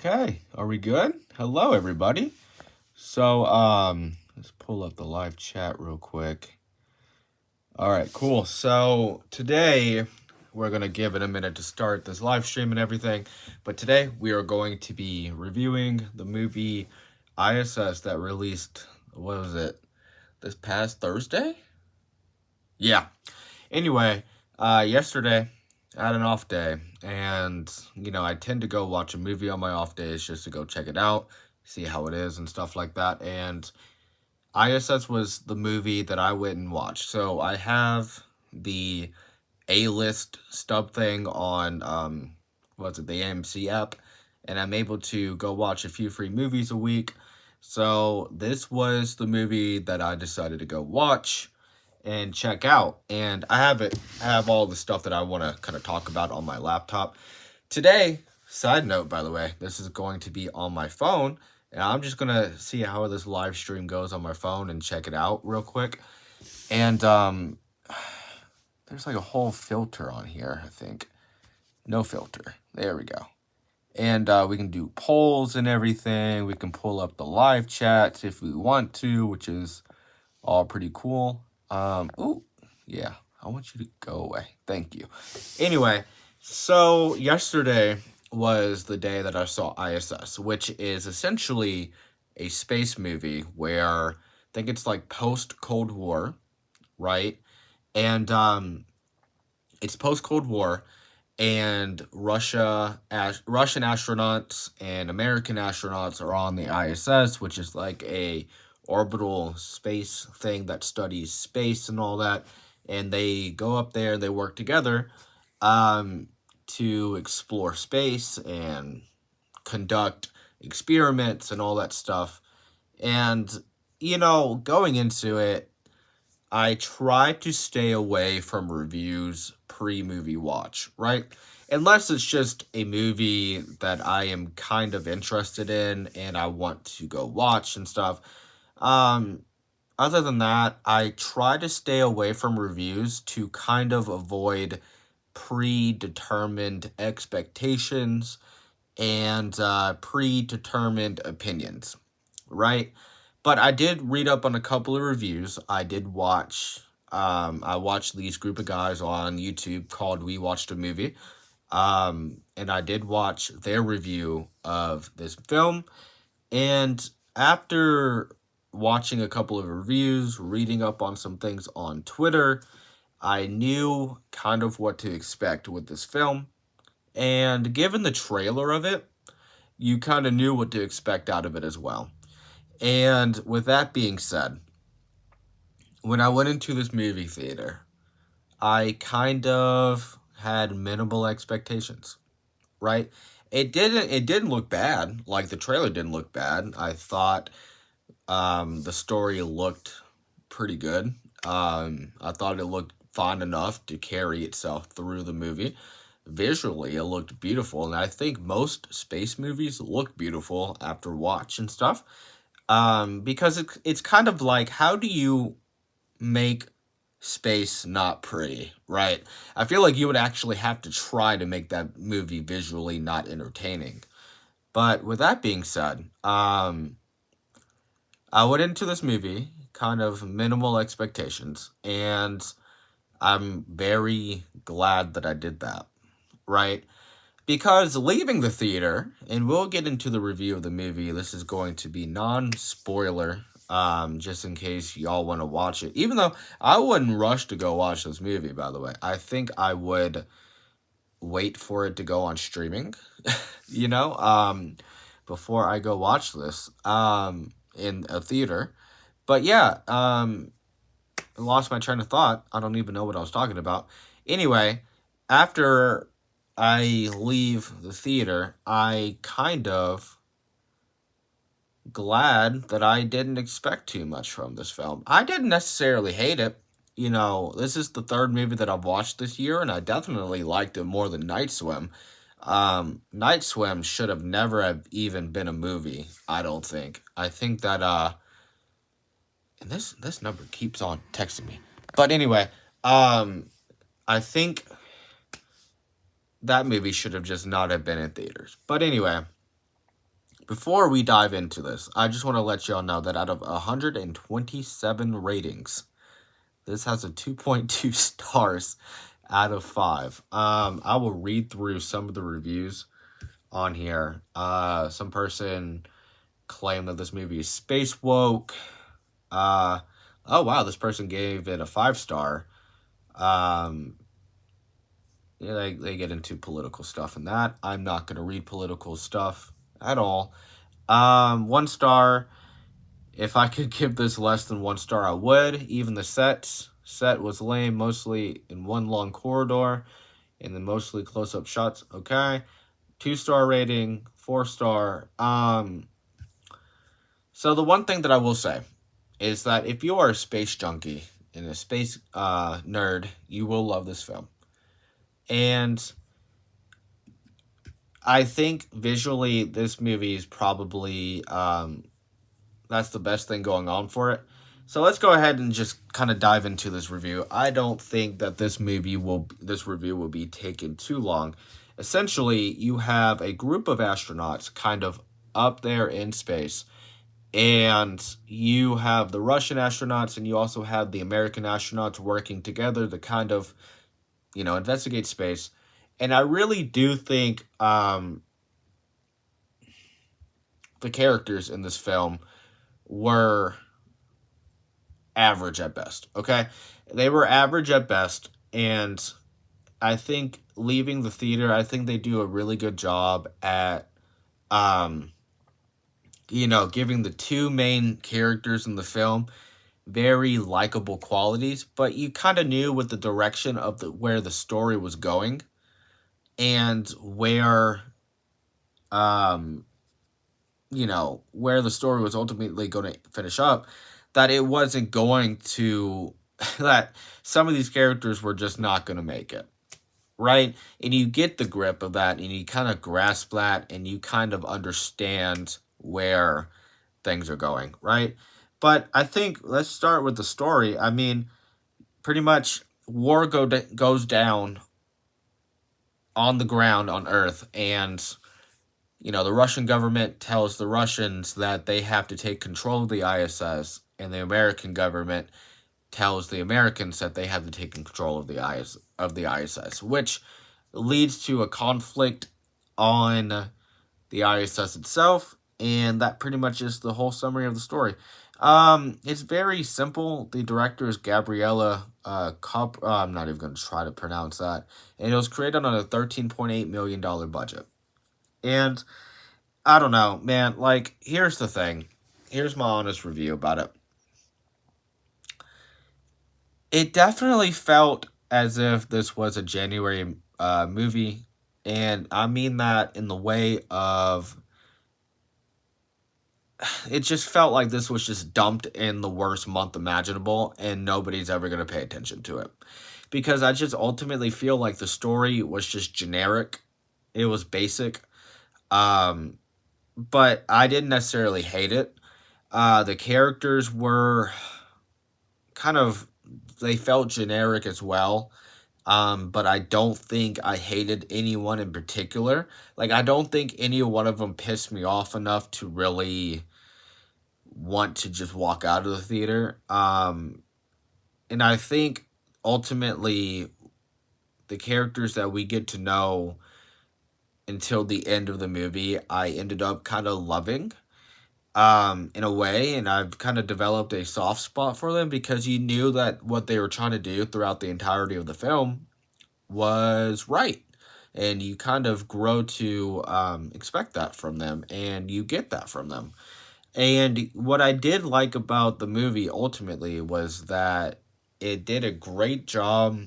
Okay, are we good? Hello, everybody. So, let's pull up the live chat real quick. All right, cool. So, today we're going to give it a minute to start this live stream and everything. But today we are going to be reviewing the movie I.S.S. that released, what was it, this past Thursday? Yeah. Anyway, yesterday I had an off day, and I tend to go watch a movie on my off days just to go check it out, see how it is and stuff like that. And I.S.S. was the movie that I went and watched. So I have the A-list stub thing on what's it, the AMC app, and I'm able to go watch a few free movies a week. So this was the movie that I decided to go watch and check out. And I have all the stuff that I want to kind of talk about on my laptop. Today, side note, by the way, this is going to be on my phone. And I'm just going to see how this live stream goes on my phone and check it out real quick. And there's like a whole filter on here, I think. No filter. There we go. And we can do polls and everything. We can pull up the live chats if we want to, which is all pretty cool. Oh, yeah, I want you to go away. Thank you. Anyway, so yesterday was the day that I saw I.S.S., which is essentially a space movie where I think it's like post-Cold War, right? And it's post-Cold War, and Russian astronauts and American astronauts are on the I.S.S., which is like a orbital space thing that studies space and all that. And they go up there and they work together to explore space and conduct experiments and all that stuff. And, going into it, I try to stay away from reviews pre-movie watch, right? Unless it's just a movie that I am kind of interested in and I want to go watch and stuff. Other than that, I try to stay away from reviews to kind of avoid predetermined expectations and predetermined opinions, right? But I did read up on a couple of reviews. I watched these group of guys on YouTube called We Watched a Movie. And I did watch their review of this film. And after watching a couple of reviews, reading up on some things on Twitter, I knew kind of what to expect with this film. And given the trailer of it, you kind of knew what to expect out of it as well. And with that being said, when I went into this movie theater, I kind of had minimal expectations, right? It didn't look bad. Like, the trailer didn't look bad. I thought the story looked pretty good. I thought it looked fine enough to carry itself through the movie. Visually, it looked beautiful, and I think most space movies look beautiful after watch and stuff. Because it's kind of like, how do you make space not pretty, right? I feel like you would actually have to try to make that movie visually not entertaining. But with that being said, I went into this movie kind of minimal expectations, and I'm very glad that I did that, right? Because leaving the theater, and we'll get into the review of the movie, this is going to be non-spoiler, just in case y'all want to watch it. Even though I wouldn't rush to go watch this movie, by the way. I think I would wait for it to go on streaming, before I go watch this in a theater. But yeah, I lost my train of thought. I don't even know what I was talking about. Anyway, after I leave the theater, I kind of glad that I didn't expect too much from this film. I didn't necessarily hate it. This is the third movie that I've watched this year, and I definitely liked it more than Night Swim. Night Swim should have never have even been a movie, I don't think. I think that, and this number keeps on texting me. But anyway, I think that movie should have just not have been in theaters. But anyway, before we dive into this, I just want to let y'all know that out of 127 ratings, this has a 2.2 stars out of 5. I will read through some of the reviews on here. Some person claimed that this movie is space woke. Oh wow, this person gave it a 5-star. Yeah, they get into political stuff and that. I'm not gonna read political stuff at all. 1 star. If I could give this less than 1 star, I would. Even the set was lame, mostly in one long corridor, and then mostly close-up shots. Okay, 2-star rating, 4-star. So the one thing that I will say is that if you are a space junkie and a space nerd, you will love this film. And I think visually this movie is probably that's the best thing going on for it. So let's go ahead and just kind of dive into this review. I don't think that this review will be taken too long. Essentially, you have a group of astronauts kind of up there in space, and you have the Russian astronauts and you also have the American astronauts working together to kind of, investigate space. And I really do think the characters in this film were average at best, okay? They were average at best, and I think leaving the theater, I think they do a really good job at, giving the two main characters in the film very likable qualities, but you kind of knew with the direction of where the story was going and where where the story was ultimately going to finish up, that it wasn't going to that some of these characters were just not going to make it, right? And you get the grip of that and you kind of grasp that and you kind of understand where things are going, right? But I think let's start with the story. I mean, pretty much war goes down on the ground on Earth, and the Russian government tells the Russians that they have to take control of the ISS, and the American government tells the Americans that they have to take control of the ISS, which leads to a conflict on the ISS itself, and that pretty much is the whole summary of the story. It's very simple. The director is Gabriella I'm not even going to try to pronounce that. And it was created on a $13.8 million budget. And I don't know, man. Like, here's the thing. Here's my honest review about it. It definitely felt as if this was a January movie. And I mean that in the way of, it just felt like this was just dumped in the worst month imaginable and nobody's ever going to pay attention to it. Because I just ultimately feel like the story was just generic. It was basic. But I didn't necessarily hate it. The characters were they felt generic as well. But I don't think I hated anyone in particular. Like, I don't think any one of them pissed me off enough to really want to just walk out of the theater. And I think ultimately the characters that we get to know until the end of the movie, I ended up kind of loving in a way, and I've kind of developed a soft spot for them because you knew that what they were trying to do throughout the entirety of the film was right. And you kind of grow to expect that from them, and you get that from them. And what I did like about the movie ultimately was that it did a great job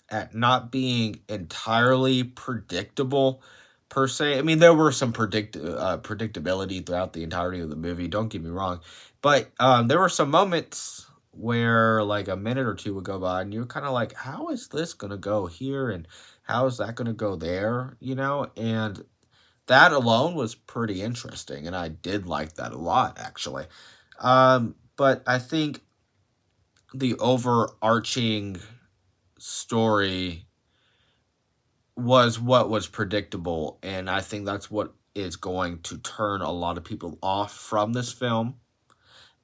at not being entirely predictable per se. I mean, there were some predictability throughout the entirety of the movie, don't get me wrong. But there were some moments where like a minute or two would go by and you're kind of like, how is this going to go here? And how is that going to go there? And that alone was pretty interesting, and I did like that a lot, actually. But I think the overarching story was what was predictable, and I think that's what is going to turn a lot of people off from this film.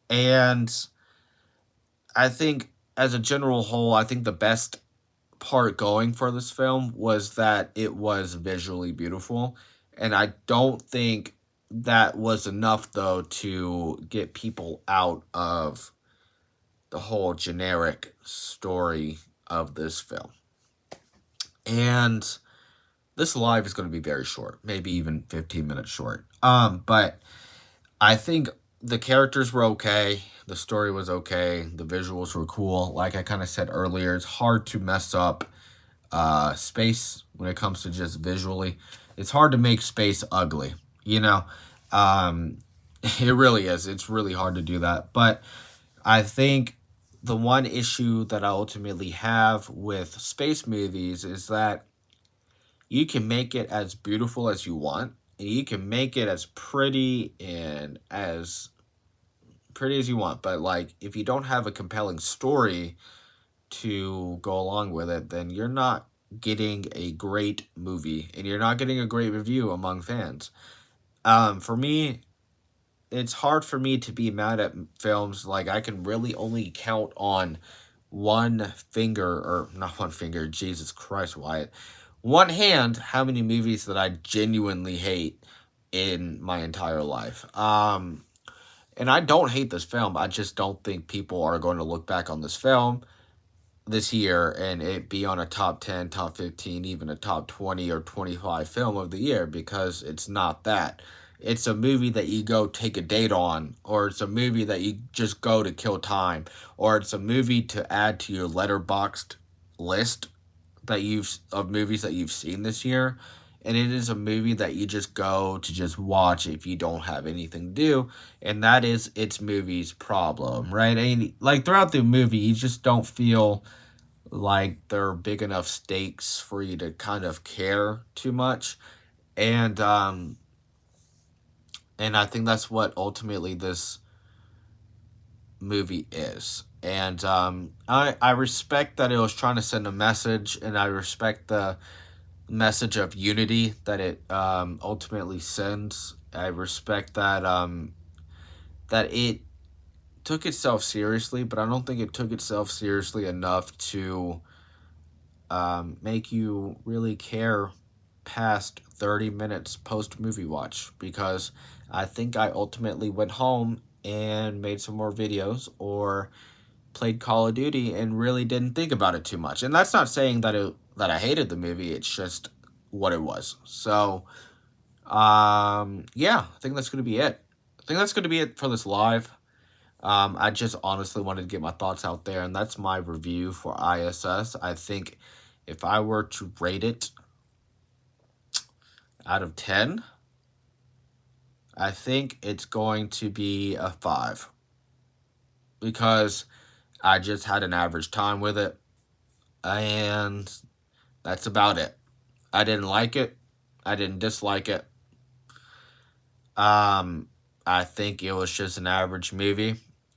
And I think, as a general whole, I think the best part going for this film was that it was visually beautiful. And I don't think that was enough, though, to get people out of the whole generic story of this film. And this live is going to be very short, maybe even 15 minutes short. But I think the characters were okay, the story was okay, the visuals were cool. Like I kind of said earlier, it's hard to mess up space when it comes to just visually. It's hard to make space ugly, you know. Um, it really is. It's really hard to do that. But I think the one issue that I ultimately have with space movies is that you can make it as beautiful as you want, and you can make it as pretty as you want, but like if you don't have a compelling story to go along with it, then you're not getting a great movie and you're not getting a great review among fans. For me, it's hard for me to be mad at films. Like, I can really only count on one finger, or not one finger, Jesus Christ, Wyatt, one hand, how many movies that I genuinely hate in my entire life. And I don't hate this film. I just don't think people are going to look back on this film this year and it be on a top 10, top 15, even a top 20 or 25 film of the year, because it's not that. It's a movie that you go take a date on, or it's a movie that you just go to kill time, or it's a movie to add to your letterboxed list of movies that you've seen this year. And it is a movie that you just go to just watch if you don't have anything to do. And that is its movie's problem, right? And like throughout the movie, you just don't feel like there are big enough stakes for you to kind of care too much. And I think that's what ultimately this movie is. And I respect that it was trying to send a message, and I respect the message of unity that it ultimately sends. I respect that it took itself seriously, but I don't think it took itself seriously enough to make you really care past 30 minutes post movie watch, because I think I ultimately went home and made some more videos or played Call of Duty and really didn't think about it too much. And that's not saying that I hated the movie. It's just what it was. So, yeah, I think that's going to be it. I think that's going to be it for this live. I just honestly wanted to get my thoughts out there, and that's my review for I.S.S. I think if I were to rate it out of 10, I think it's going to be a 5. Because I just had an average time with it, and that's about it. I didn't like it. I didn't dislike it. I think it was just an average movie.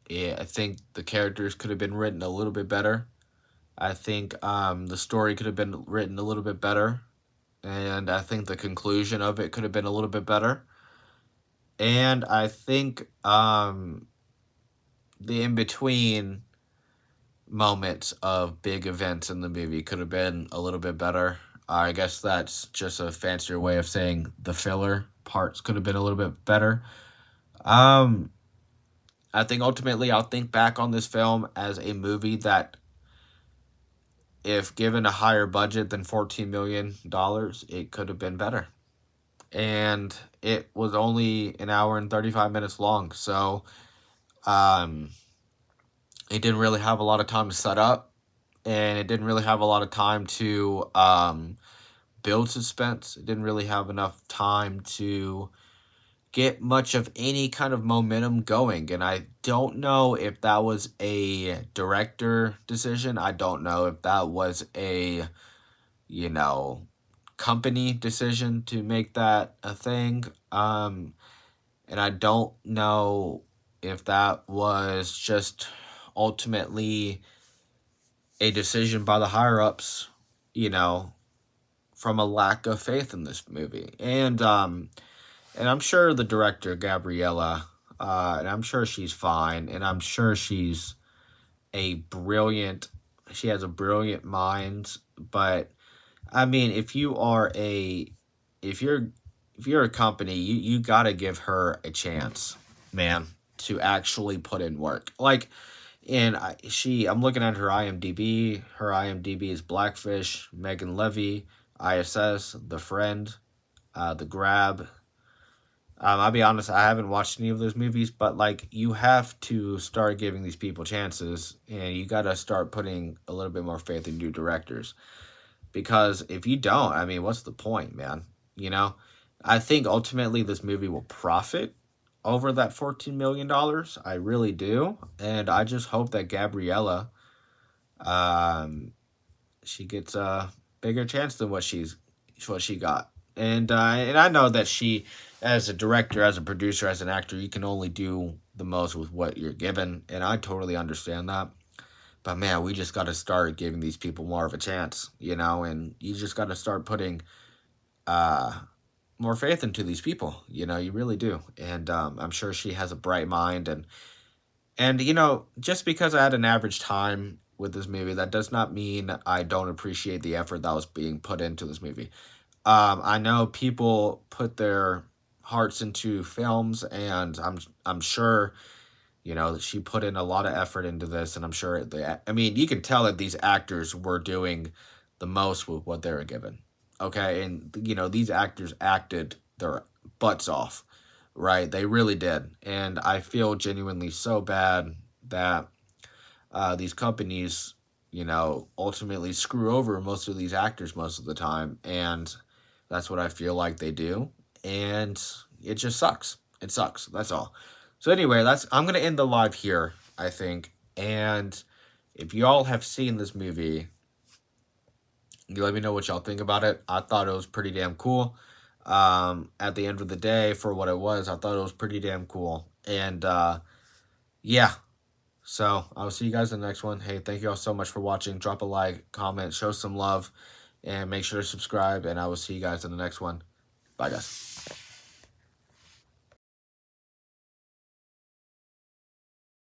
Yeah, I think the characters could have been written a little bit better. I think the story could have been written a little bit better. And I think the conclusion of it could have been a little bit better. And I think the in-between moments of big events in the movie could have been a little bit better. I guess that's just a fancier way of saying the filler parts could have been a little bit better. I think ultimately I'll think back on this film as a movie that, if given a higher budget than $14 million, it could have been better. And it was only an hour and 35 minutes long. So, it didn't really have a lot of time to set up, and it didn't really have a lot of time to build suspense. It didn't really have enough time to get much of any kind of momentum going. And I don't know if that was a director decision. I don't know if that was a, company decision to make that a thing. And I don't know if that was just ultimately a decision by the higher ups, from a lack of faith in this movie. And And I'm sure the director, Gabriella, and I'm sure she's fine, and I'm sure she's a brilliant, she has a brilliant mind. But I mean, if you're, if you're a company, you gotta give her a chance, man, to actually put in work. Like, and I'm looking at her IMDb. Her IMDb is Blackfish, Megan Levy, I.S.S, The Friend, The Grab. I'll be honest, I haven't watched any of those movies, but like, you have to start giving these people chances, and you got to start putting a little bit more faith in new directors. Because if you don't, I mean, what's the point, man? You know, I think ultimately this movie will profit over that $14 million. I really do, and I just hope that Gabriella, um, she gets a bigger chance than what she got. And I know that she, as a director, as a producer, as an actor, you can only do the most with what you're given, and I totally understand that. But man, we just got to start giving these people more of a chance, you know, and you just got to start putting uh, more faith into these people, you know, you really do. And I'm sure she has a bright mind, and you know, just because I had an average time with this movie, that does not mean I don't appreciate the effort that was being put into this movie. I know people put their hearts into films, and I'm sure, you know, she put in a lot of effort into this, and I'm sure I mean, you can tell that these actors were doing the most with what they were given. Okay, and you know, these actors acted their butts off, right? They really did, and I feel genuinely so bad that these companies, you know, ultimately screw over most of these actors most of the time, and that's what I feel like they do, and it just sucks. It sucks. That's all. So anyway, that's I'm gonna end the live here, I think. And if y'all have seen this movie, you let me know what y'all think about it. I thought it was pretty damn cool. At the end of the day, for what it was, I thought it was pretty damn cool. And yeah, so I'll see you guys in the next one. Hey, thank you all so much for watching. Drop a like, comment, show some love, and make sure to subscribe. And I will see you guys in the next one. Bye, guys.